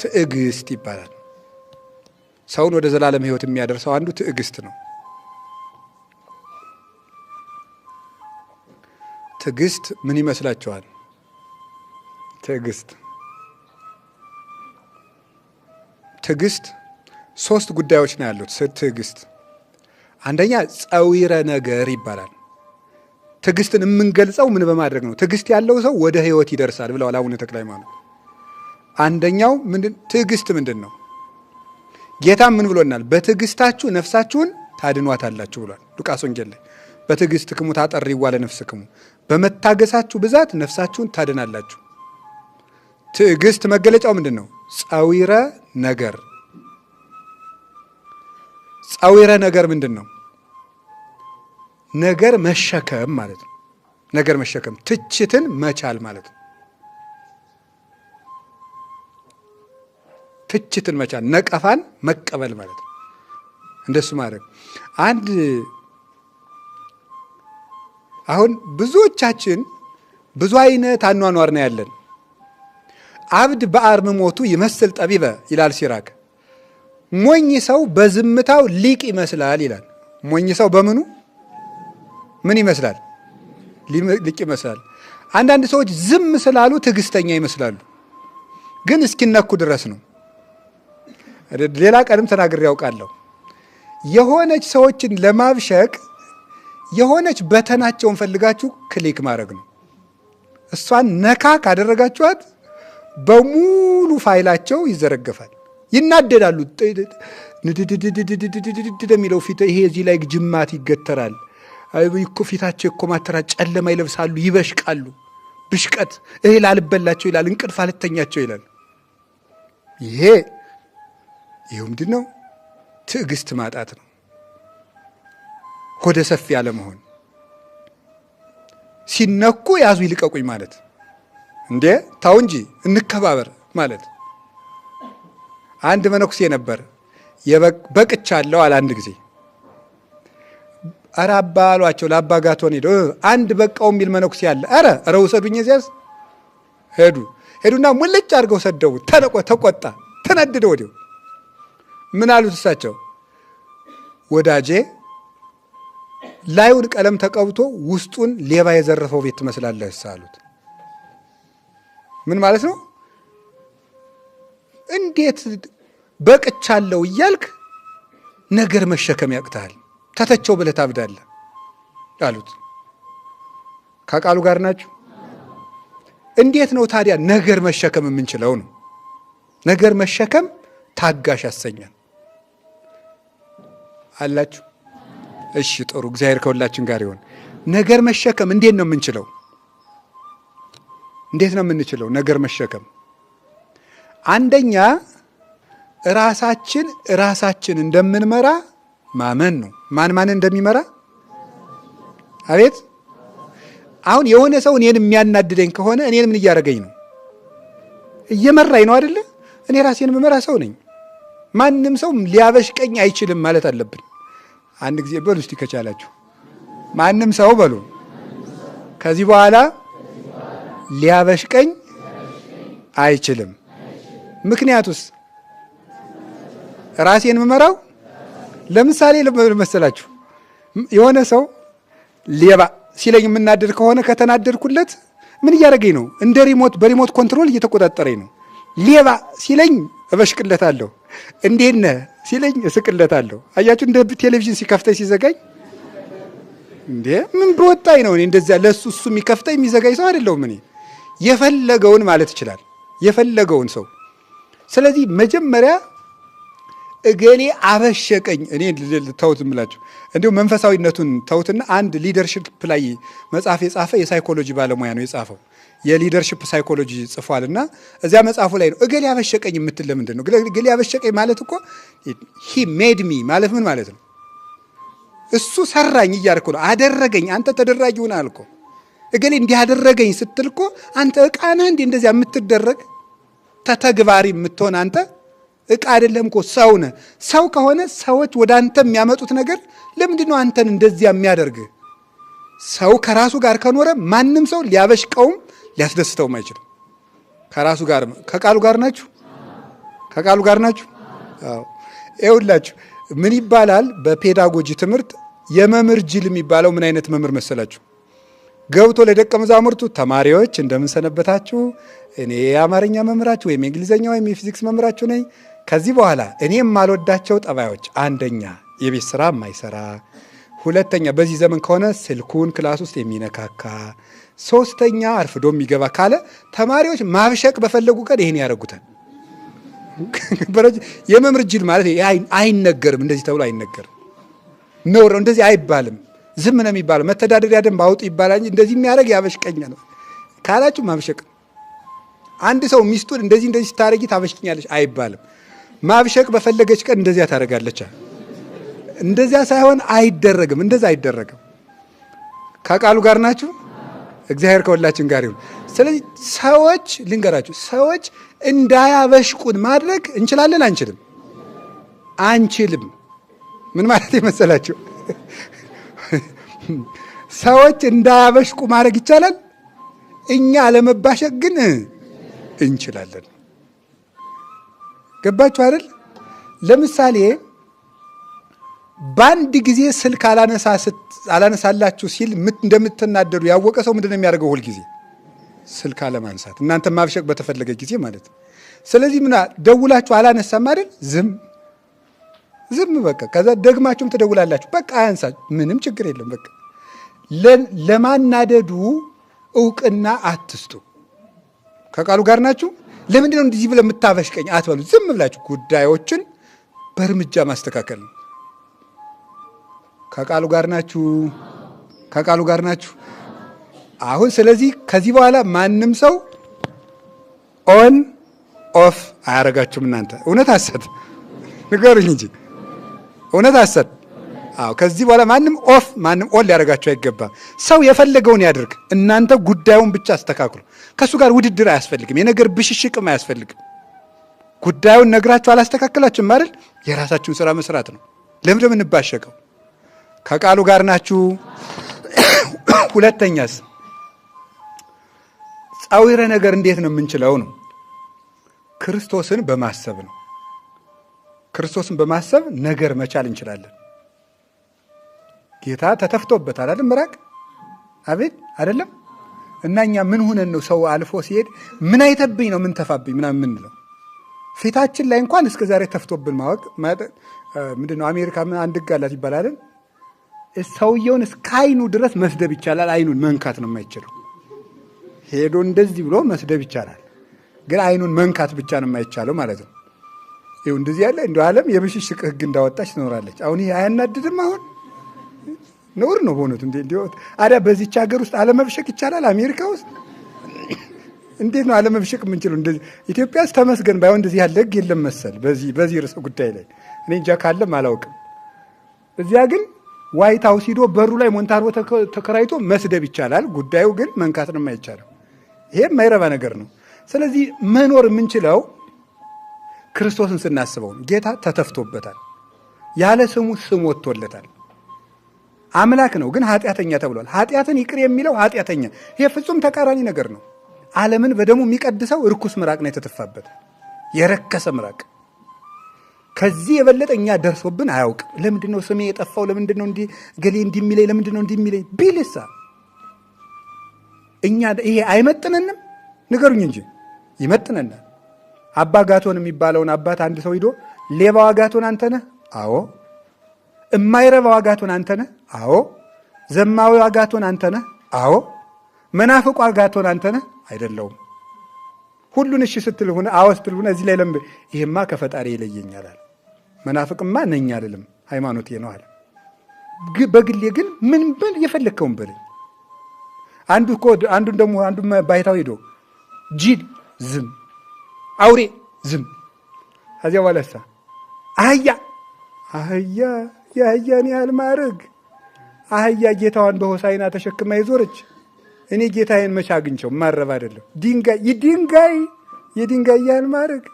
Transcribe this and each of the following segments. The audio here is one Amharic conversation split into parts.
ትዕግስት ይባላል። ሰውን ወደ ዘላለም ሕይወት የሚያደርሰው አንዱ ትዕግስት ነው። ትዕግስት ምን ይመስላችኋል? ትዕግስት ሶስት ጉዳዮች ነው ያሉት። ትዕግስት አንደኛ ጸዊረ ነገር ይባላል። ትዕግስትን የምንገልጸው ምን በማድረግ ነው? ትዕግስት ያለው ሰው ወደ ሕይወት ይደርሳል ብለዋል አቡነ ተክለ ሃይማኖት። አንደኛው ትዕግስት ምንድን ነው? ጌታም ምን ብሎናል? በትዕግስታችሁ ነፍሳችሁን ታድኗታላችሁ ብሏል ሉቃስ ወንጌል ላይ። በትዕግስትክሙ ታጠርይዋ ለነፍስክሙ፣ በመታገሳችሁ ብዛት ነፍሳችሁን ታድናላችሁ። ትዕግስት መገለጫው ምንድን ነው? ጸዊረ ነገር። ጸዊረ ነገር ምንድን ነው? ነገር መሸከም ማለት ነው። ነገር መሸከም ትችትን መቻል ማለት ነው። ትችትን መቻል፣ ነቀፋን መቀበል ማለት ነው። እንደሱ ማድረግ አሁን ብዙዎቻችን ብዙ አይነት አኗኗር ነው ያለን። አብድ በአርምሞቱ ይመስል ጠቢበ ይላል ሲራክ። ሞኝ ሰው በዝምታው ሊቅ ይመስላል ይላል። ሞኝ ሰው በምኑ ምን ይመስላል? ሊቅ ይመስላል። አንዳንድ ሰዎች ዝም ስላሉ ትዕግስተኛ ይመስላሉ፣ ግን እስኪነኩ ድረስ ነው። ሌላ ቀንም ተናግሬ ያውቃለሁ። የሆነች ሰዎችን ለማብሸቅ የሆነች በተናቸውን ፈልጋችሁ ክሊክ ማድረግ ነው። እሷን ነካ ካደረጋችኋት በሙሉ ፋይላቸው ይዘረገፋል። ይናደዳሉ። ንድድድድድድድድድ የሚለው ፊት ይሄ እዚህ ላይ ጅማት ይገተራል። ፊታቸው ይኮማተራል። ጨለማ ይለብሳሉ፣ ይበሽቃሉ። ብሽቀት እህል አልበላቸው ይላል፣ እንቅልፍ አልተኛቸው ይላል። ይሄው ምንድን ነው? ትዕግስት ማጣት ነው። ሆደ ሰፊ ያለመሆን፣ ሲነኩ ያዙ ይልቀቁኝ ማለት፣ እንዴ ታው እንጂ እንከባበር ማለት። አንድ መነኩሴ ነበር በቅቻለሁ አለ። አንድ ጊዜ ኧረ አባ አሏቸው። ለአባ ጋቶን ሄደው አንድ በቃው የሚል መነኩሴ አለ። ኧረ ውሰዱኝ። እዚያስ ሄዱና ሙልጭ አድርገው ሰደቡ። ተቆጣ፣ ተናደደ። ወዲያው ምን አሉት እሳቸው? ወዳጄ ላዩን ቀለም ተቀብቶ ውስጡን ሌባ የዘረፈው ቤት ትመስላለህ አሉት። ምን ማለት ነው? እንዴት በቅቻለሁ እያልክ ነገር መሸከም ያቅታል? ተተቸው ብለህ ታብዳለህ አሉት። ከቃሉ ጋር ናችሁ? እንዴት ነው ታዲያ ነገር መሸከም የምንችለው? ነው ነገር መሸከም ታጋሽ ያሰኛል አላችሁ። እሺ ጥሩ፣ እግዚአብሔር ከሁላችን ጋር ይሆን። ነገር መሸከም እንዴት ነው የምንችለው? እንዴት ነው የምንችለው ነገር መሸከም? አንደኛ ራሳችን እንደምንመራ ማመን ነው። ማንን እንደሚመራ? አቤት። አሁን የሆነ ሰው እኔን የሚያናድደኝ ከሆነ እኔን ምን እያደረገኝ ነው? እየመራኝ ነው አይደለ? እኔ ራሴን የምመራ ሰው ነኝ። ማንም ሰው ሊያበሽቀኝ አይችልም ማለት አለብን። አንድ ጊዜ በሉ እስቲ ከቻላችሁ ማንም ሰው በሉ ከዚህ በኋላ ሊያበሽቀኝ አይችልም። ምክንያቱስ ራሴን የምመራው። ለምሳሌ መሰላችሁ የሆነ ሰው ሌባ ሲለኝ የምናደድ ከሆነ ከተናደድኩለት ምን እያደረገኝ ነው? እንደ በሪሞት ኮንትሮል እየተቆጣጠረኝ ነው። ሌባ ሲለኝ እበሽቅለታለሁ፣ እንዴት ነህ ሲለኝ እስቅለታለሁ። አያችሁ፣ እንደ ቴሌቪዥን ሲከፍተኝ ሲዘጋኝ፣ እንዴ ምን በወጣኝ ነው? እኔ እንደዚያ ለሱ እሱ የሚከፍተኝ የሚዘጋኝ ሰው አይደለሁም። እኔ የፈለገውን ማለት ይችላል፣ የፈለገውን ሰው። ስለዚህ መጀመሪያ እገሌ አበሸቀኝ እኔ ተውት እምላችሁ እንዲሁ መንፈሳዊነቱን ተውትና አንድ ሊደርሺፕ ላይ መጽሐፍ የጻፈ የሳይኮሎጂ ባለሙያ ነው የጻፈው። የሊደርሺፕ ሳይኮሎጂ ጽፏልና እዚያ መጽሐፉ ላይ ነው እገሌ አበሸቀኝ የምትል ለምንድን ነው? እገሌ አበሸቀኝ ማለት እኮ ሂ ሜድ ሚ ማለት ምን ማለት ነው? እሱ ሰራኝ እያልኩ ነው። አደረገኝ፣ አንተ ተደራጊ ሆነ አልኮ። እገሌ እንዲህ አደረገኝ ስትል እኮ አንተ ዕቃ ነህ እንዲህ እንደዚያ የምትደረግ ተተግባሪ የምትሆን አንተ ዕቃ አይደለም እኮ ሰው ነህ። ሰው ከሆነ ሰዎች ወደ አንተ የሚያመጡት ነገር ለምንድን ነው አንተን እንደዚያ የሚያደርግ? ሰው ከራሱ ጋር ከኖረ ማንም ሰው ሊያበሽቀውም ሊያስደስተውም አይችልም። ከራሱ ጋር ከቃሉ ጋር ናችሁ። ከቃሉ ጋር ናችሁ? አዎ። ይኸውላችሁ ምን ይባላል በፔዳጎጂ ትምህርት የመምህር ጅል የሚባለው ምን አይነት መምህር መሰላችሁ? ገብቶ ለደቀ መዛሙርቱ ተማሪዎች እንደምንሰነበታችሁ፣ እኔ የአማርኛ መምህራችሁ ወይም የእንግሊዝኛ ወይም የፊዚክስ መምህራችሁ ነኝ። ከዚህ በኋላ እኔ የማልወዳቸው ጠባዮች፣ አንደኛ የቤት ስራ የማይሰራ፣ ሁለተኛ በዚህ ዘመን ከሆነ ስልኩን ክላስ ውስጥ የሚነካካ፣ ሶስተኛ አርፍዶ የሚገባ ካለ ተማሪዎች ማብሸቅ በፈለጉ ቀን ይሄን ያደርጉታል። የመምህር ጅል ማለት አይነገርም፣ እንደዚህ ተብሎ አይነገርም። ነውር እንደዚህ አይባልም። ዝም ነው የሚባለው። መተዳደሪያ ደንብ አውጡ ይባላል እንጂ እንደዚህ የሚያደርግ ያበሽቀኛል ካላችሁ ማብሸቅ። አንድ ሰው ሚስቱን እንደዚህ ስታረጊ ታበሽቅኛለች አይባልም። ማብሸቅ በፈለገች ቀን እንደዚያ ታደርጋለች። እንደዚያ ሳይሆን አይደረግም፣ እንደዛ አይደረግም። ከቃሉ ጋር ናችሁ? እግዚአብሔር ከሁላችን ጋር ይሁን። ስለዚህ ሰዎች ልንገራችሁ፣ ሰዎች እንዳያበሽቁን ማድረግ እንችላለን? አንችልም? አንችልም። ምን ማለት ይመሰላችሁ? ሰዎች እንዳያበሽቁ ማድረግ ይቻላል። እኛ አለመባሸቅ ግን እንችላለን። ገባችሁ አይደል? ለምሳሌ በአንድ ጊዜ ስልክ አላነሳላችሁ ሲል እንደምትናደዱ ያወቀ ሰው ምንድን ነው የሚያደርገው? ሁል ጊዜ ስልክ አለማንሳት፣ እናንተ ማብሸቅ በተፈለገ ጊዜ ማለት ነው። ስለዚህ ደውላችሁ አላነሳም አይደል? ዝም በቃ። ከዛ ደግማችሁም ትደውላላችሁ፣ በቃ አያንሳ፣ ምንም ችግር የለም። በቃ ለማናደዱ እውቅና አትስጡ። ከቃሉ ጋር ናችሁ? ለምንድን ነው እንደዚህ ብለህ የምታበሽቀኝ አትበሉ። ዝም ብላችሁ ጉዳዮችን በእርምጃ ማስተካከል ነው። ከቃሉ ጋር ናችሁ? ከቃሉ ጋር ናችሁ? አሁን ስለዚህ ከዚህ በኋላ ማንም ሰው ኦን ኦፍ አያረጋችሁም። እናንተ እውነት ሐሰት ንገሩኝ እንጂ እውነት ሐሰት? አዎ። ከዚህ በኋላ ማንም ኦፍ ማንም ኦን ሊያደርጋችሁ አይገባም። ሰው የፈለገውን ያድርግ። እናንተ ጉዳዩን ብቻ አስተካክሉ። ከእሱ ጋር ውድድር አያስፈልግም። የነገር ብሽሽቅም አያስፈልግም። ጉዳዩን ነግራችሁ አላስተካከላችሁም አይደል? የራሳችሁን ስራ መስራት ነው። ለምን እንባሸቀው? ከቃሉ ጋር ናችሁ? ሁለተኛስ ጻዊረ ነገር እንዴት ነው የምንችለው ነው? ክርስቶስን በማሰብ ነው። ክርስቶስን በማሰብ ነገር መቻል እንችላለን። ጌታ ተተፍቶበታል አይደል? ምራቅ አቤት አይደለም? እና እኛ ምን ሆነን ነው ሰው አልፎ ሲሄድ ምን አይተብኝ ነው ምን ተፋብኝ ምናምን የምንለው? ፊታችን ላይ እንኳን እስከ ዛሬ ተፍቶብን ማወቅ ምንድን ነው? አሜሪካ አንድ ጋላት ይባላል። ሰውየውን እስከ አይኑ ድረስ መስደብ ይቻላል። አይኑን መንካት ነው የማይችለው። ሄዶ እንደዚህ ብሎ መስደብ ይቻላል፣ ግን አይኑን መንካት ብቻ ነው የማይቻለው ማለት ነው። ይኸው እንደዚህ ያለ እንደ ዓለም የብሽሽቅ ሕግ እንዳወጣች ትኖራለች። አሁን ይሄ አያናድድም? አሁን ነውር ነው በእውነቱ። አዲያ በዚች ሀገር ውስጥ አለመብሸቅ ይቻላል? አሜሪካ ውስጥ እንዴት ነው አለመብሸቅ የምንችለው? እንደዚህ ኢትዮጵያ ውስጥ ተመስገን ባይሆን እንደዚህ ያለ ሕግ የለም መሰል በዚህ ርዕሰ ጉዳይ ላይ እኔ እንጃ ካለም አላውቅም። እዚያ ግን ዋይት ሀውስ ሂዶ በሩ ላይ ሞንታርቦ ተከራይቶ መስደብ ይቻላል። ጉዳዩ ግን መንካት ነው የማይቻለው። ይሄ የማይረባ ነገር ነው። ስለዚህ መኖር የምንችለው ክርስቶስን ስናስበው ነው። ጌታ ተተፍቶበታል፣ ያለ ስሙ ስም ወጥቶለታል። አምላክ ነው ግን ኃጢአተኛ ተብሏል። ኃጢአትን ይቅር የሚለው ኃጢአተኛ፣ ይሄ ፍጹም ተቃራኒ ነገር ነው። ዓለምን በደሙ የሚቀድሰው ርኩስ ምራቅ ነው የተተፋበት፣ የረከሰ ምራቅ። ከዚህ የበለጠ እኛ ደርሶብን አያውቅም። ለምንድን ነው ስሜ የጠፋው? ለምንድን ነው እንዲህ ገሌ እንዲህ የሚለኝ? ለምንድን ነው እንዲህ የሚለኝ ቢልሳ እኛ ይሄ አይመጥነንም? ንገሩኝ እንጂ ይመጥነናል። አባ ጋቶን የሚባለውን አባት አንድ ሰው ሂዶ ሌባው አጋቶን አንተ ነህ? አዎ። እማይረባው አጋቶን አንተ ነህ? አዎ። ዘማዊው አጋቶን አንተ ነህ? አዎ። መናፍቁ አጋቶን አንተ ነህ? አይደለውም። ሁሉን እሺ ስትል ሆነ አዎ ስትል ሆነ እዚህ ላይ ይሄማ ከፈጣሪ ይለየኛል አለ። መናፍቅማ ነኝ አይደለም ሃይማኖቴ ነው አለ። በግሌ ግን ምን ብል የፈለከውን በለኝ። አንዱን ደግሞ ባይታው ሄዶ ጂል ዝም፣ አውሬ ዝም። ከዚያ በኋላሳ አህያ የአህያን ያህል ማዕረግ አህያ ጌታዋን በሆሳይና ተሸክማ የዞረች እኔ ጌታዬን መቼ አግኝቸው? ማረብ አይደለም። የድንጋይ ያህል ማዕረግ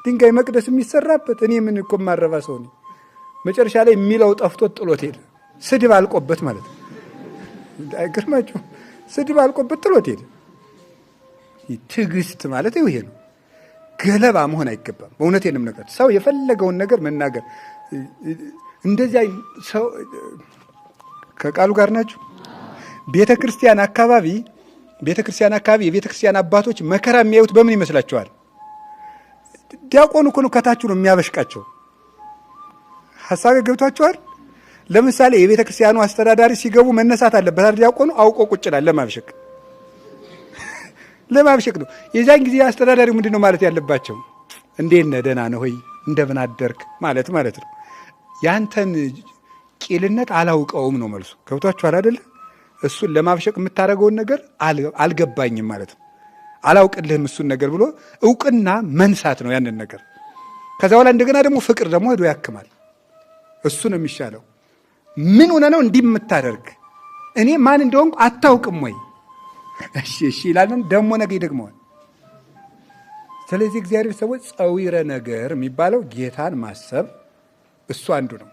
ድንጋይ መቅደስ የሚሰራበት እኔ ምን እኮ ማረባ ሰው ነኝ። መጨረሻ ላይ የሚለው ጠፍቶት ጥሎት ሄደ። ስድብ አልቆበት ማለት ነው። አይገርማችሁ? ስድብ አልቆበት ጥሎት ሄደ። ትዕግስት ማለት ይሄ ነው። ገለባ መሆን አይገባም። በእውነቴንም ነገር ሰው የፈለገውን ነገር መናገር እንደዚያ ሰው ከቃሉ ጋር ናችሁ። ቤተ ክርስቲያን አካባቢ የቤተ ክርስቲያን አባቶች መከራ የሚያዩት በምን ይመስላችኋል? ዲያቆኑ እኮ ነው ከታች ነው የሚያበሽቃቸው። ሀሳብ ገብቷችኋል? ለምሳሌ የቤተ ክርስቲያኑ አስተዳዳሪ ሲገቡ መነሳት አለበት። ዲያቆኑ አውቆ ቁጭ ይላል ለማብሸቅ ነው። የዛን ጊዜ አስተዳዳሪው ምንድን ነው ማለት ያለባቸው? እንዴት ነህ ደህና ነህ ሆይ እንደምን አደርክ ማለት ነው። ያንተን ቂልነት አላውቀውም ነው መልሱ። ገብቷችኋል አይደለ? እሱን ለማብሸቅ የምታደርገውን ነገር አልገባኝም ማለት ነው። አላውቅልህም እሱን ነገር ብሎ እውቅና መንሳት ነው ያንን ነገር። ከዛ በኋላ እንደገና ደግሞ ፍቅር ደግሞ ሄዶ ያክማል። እሱ ነው የሚሻለው። ምን ሆነ ነው እንዲህ የምታደርግ? እኔ ማን እንደሆንኩ አታውቅም ወይ? እሺ ይላልን። ደግሞ ነገ ይደግመዋል። ስለዚህ እግዚአብሔር ሰዎች ጸዊረ ነገር የሚባለው ጌታን ማሰብ እሱ አንዱ ነው።